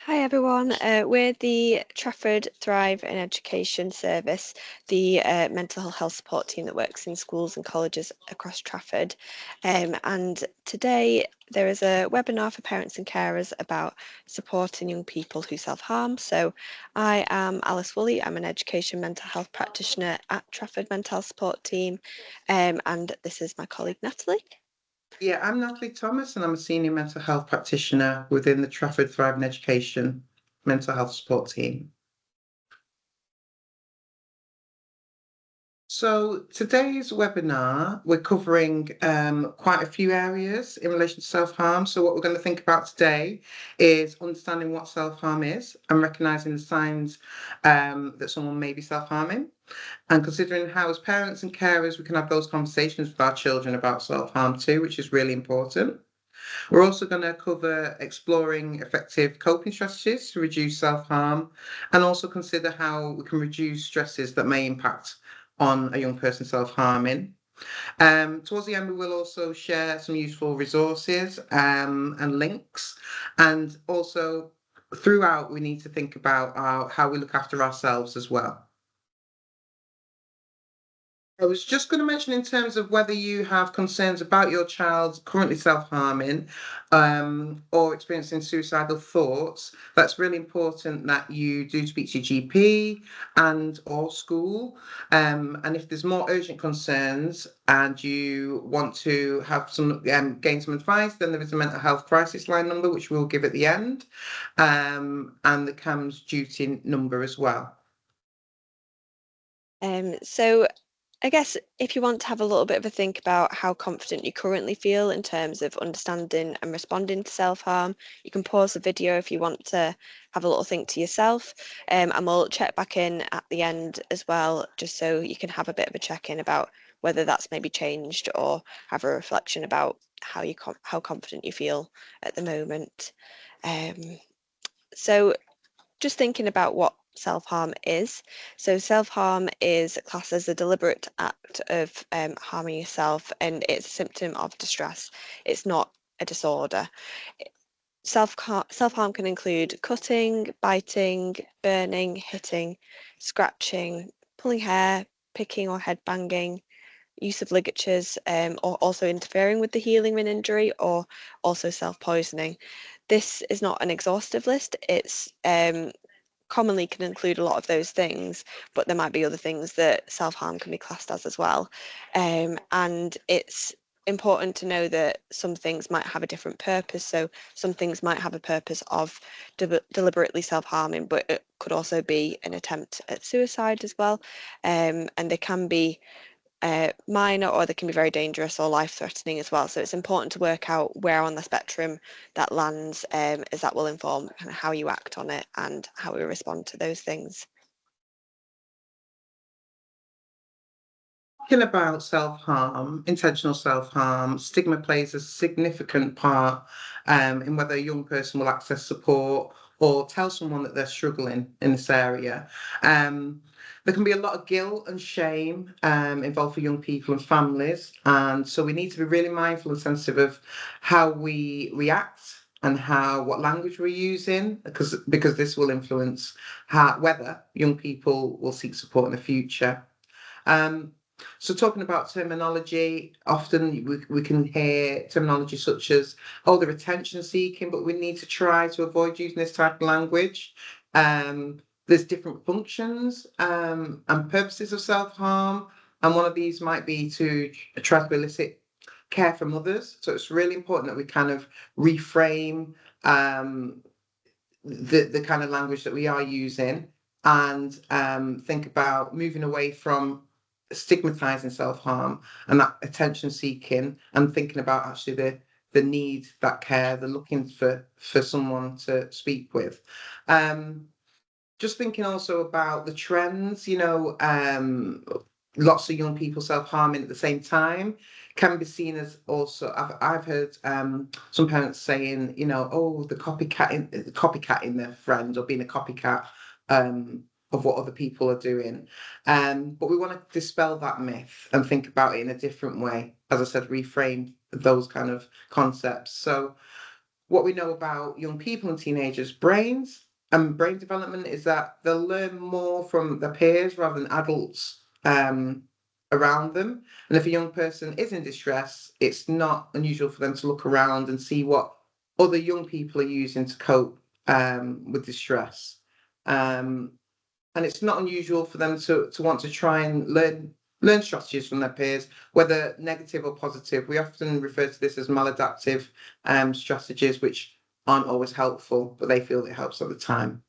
Hi everyone, we're the Trafford Thrive in Education Service, the mental health support team that works in schools and colleges across Trafford. And today there is a webinar for parents and carers about supporting young people who self-harm. So I am Alice Woolley, I'm an education mental health practitioner at Trafford Mental Health Support Team, and this is my colleague Natalie. Yeah, I'm Natalie Thomas, and I'm a senior mental health practitioner within the Trafford Thrive in Education mental health support team. So today's webinar, we're covering quite a few areas in relation to self-harm. So what we're going to think about today is understanding what self-harm is and recognising the signs that someone may be self-harming, and considering how as parents and carers we can have those conversations with our children about self-harm too, which is really important. We're also going to cover exploring effective coping strategies to reduce self-harm and also consider how we can reduce stresses that may impact on a young person self-harming. Towards the end, we will also share some useful resources and links. And also throughout, we need to think about how we look after ourselves as well. I was just going to mention in terms of whether you have concerns about your child currently self-harming or experiencing suicidal thoughts, that's really important that you do speak to your GP and or school. And if there's more urgent concerns and you want to have some gain some advice, then there is a mental health crisis line number, which we'll give at the end, and the CAMHS duty number as well. So I guess if you want to have a little bit of a think about how confident you currently feel in terms of understanding and responding to self-harm, you can pause the video if you want to have a little think to yourself, and we'll check back in at the end as well, just so you can have a bit of a check-in about whether that's maybe changed or have a reflection about how confident you feel at the moment. Um, so just thinking about what self-harm is. So self-harm is classed as a deliberate act of harming yourself, and it's a symptom of distress. It's not a disorder. Self-harm can include cutting, biting, burning, hitting, scratching, pulling hair, picking or head banging, use of ligatures, or also interfering with the healing of an injury, or also self-poisoning. This is not an exhaustive list. It's commonly can include a lot of those things, but there might be other things that self-harm can be classed as well. And it's important to know that some things might have a different purpose. So some things might have a purpose of deliberately self-harming, but it could also be an attempt at suicide as well. And they can be minor, or they can be very dangerous or life-threatening as well. So it's important to work out where on the spectrum that lands, as that will inform kind of how you act on it and how we respond to those things. Talking about self-harm, intentional self-harm, stigma plays a significant part in whether a young person will access support or tell someone that they're struggling in this area. There can be a lot of guilt and shame involved for young people and families, and so we need to be really mindful and sensitive of how we react and what language we're using, because this will influence whether young people will seek support in the future. Um, so talking about terminology, often we can hear terminology such as, oh, they're attention seeking, but we need to try to avoid using this type of language. There's different functions and purposes of self-harm, and one of these might be to try to elicit care from others. So it's really important that we kind of reframe the kind of language that we are using, and think about moving away from stigmatizing self-harm and that attention seeking, and thinking about actually the need, that care, the looking for someone to speak with. Just thinking also about the trends, lots of young people self-harming at the same time can be seen as, also I've heard some parents saying, oh, the copycatting their friends, or being a copycat of what other people are doing. But we want to dispel that myth and think about it in a different way. As I said, reframe those kind of concepts. So what we know about young people and teenagers' brains and brain development is that they'll learn more from their peers rather than adults around them. And if a young person is in distress, it's not unusual for them to look around and see what other young people are using to cope with distress. And it's not unusual for them to want to try and learn strategies from their peers, whether negative or positive. We often refer to this as maladaptive strategies, which aren't always helpful, but they feel it helps at the time.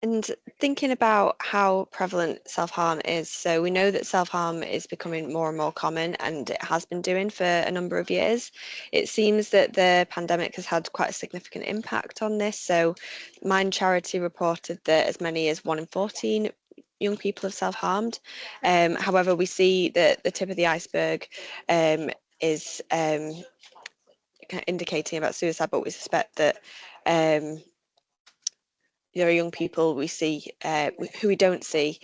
And thinking about how prevalent self-harm is, so we know that self-harm is becoming more and more common, and it has been doing for a number of years. It seems that the pandemic has had quite a significant impact on this. So Mind Charity reported that as many as 1 in 14 young people have self-harmed. However, we see that the tip of the iceberg is kind of indicating about suicide, but we suspect that there are young people we see who we don't see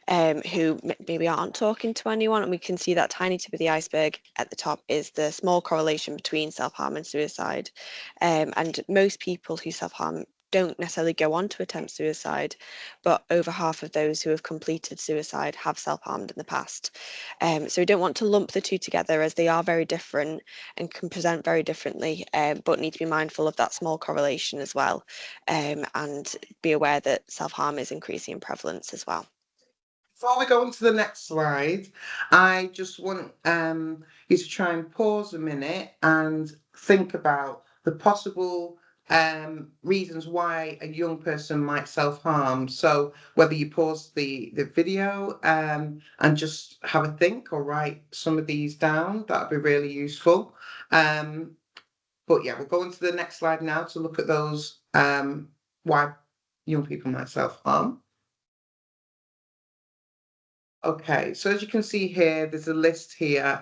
who maybe aren't talking to anyone, and we can see that tiny tip of the iceberg at the top is the small correlation between self-harm and suicide. And most people who self-harm don't necessarily go on to attempt suicide, but over half of those who have completed suicide have self-harmed in the past. So we don't want to lump the two together, as they are very different and can present very differently, but need to be mindful of that small correlation as well, and be aware that self-harm is increasing in prevalence as well. Before we go on to the next slide, I just want you to try and pause a minute and think about the possible reasons why a young person might self-harm. So whether you pause the video and just have a think or write some of these down, that would be really useful. But yeah, we'll go on to the next slide now to look at those why young people might self-harm. Okay, so as you can see here, there's a list here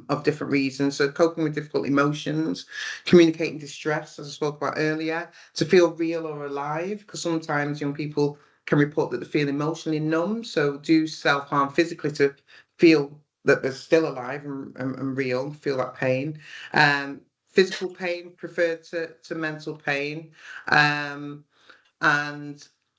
of different reasons. So coping with difficult emotions, communicating distress, as I spoke about earlier, to feel real or alive, because sometimes young people can report that they feel emotionally numb, so do self-harm physically to feel that they're still alive and real, feel that pain. Physical pain preferred to mental pain, and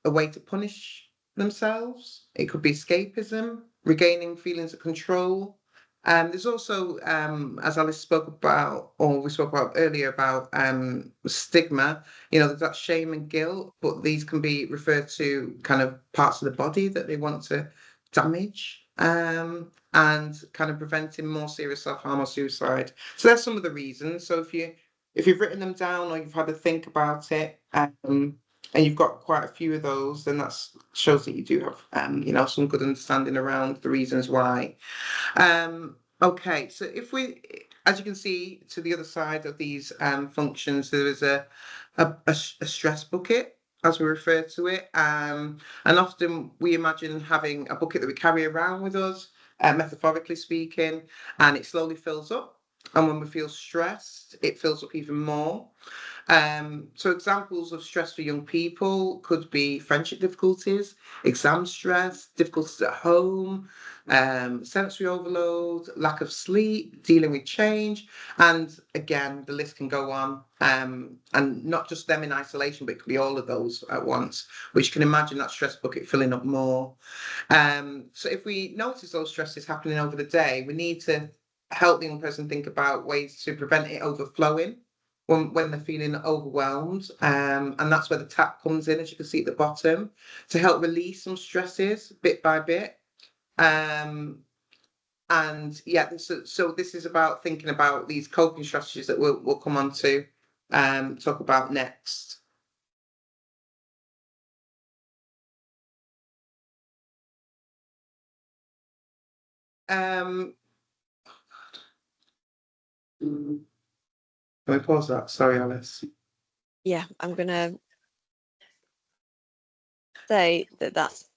a way to punish themselves. It could be escapism, regaining feelings of control. There's also, as Alice spoke about, or we spoke about earlier, about stigma. There's that shame and guilt, but these can be referred to kind of parts of the body that they want to damage, and kind of preventing more serious self-harm or suicide. So there's some of the reasons. So if you've written them down or you've had to think about it, and you've got quite a few of those, then that shows that you do have, some good understanding around the reasons why. Okay, so if we, as you can see, to the other side of these functions, there is a stress bucket, as we refer to it, and often we imagine having a bucket that we carry around with us, metaphorically speaking, and it slowly fills up. And when we feel stressed, it fills up even more. So examples of stress for young people could be friendship difficulties, exam stress, difficulties at home, sensory overload, lack of sleep, dealing with change, and again, the list can go on. And not just them in isolation, but it could be all of those at once, which you can imagine that stress bucket filling up more. So if we notice those stresses happening over the day, we need to help the young person think about ways to prevent it overflowing when they're feeling overwhelmed. And that's where the tap comes in, as you can see at the bottom, to help release some stresses bit by bit. And yeah, so this is about thinking about these coping strategies that we'll come on to talk about next. Can we pause that? Sorry, Alice. Yeah, I'm going to say that that's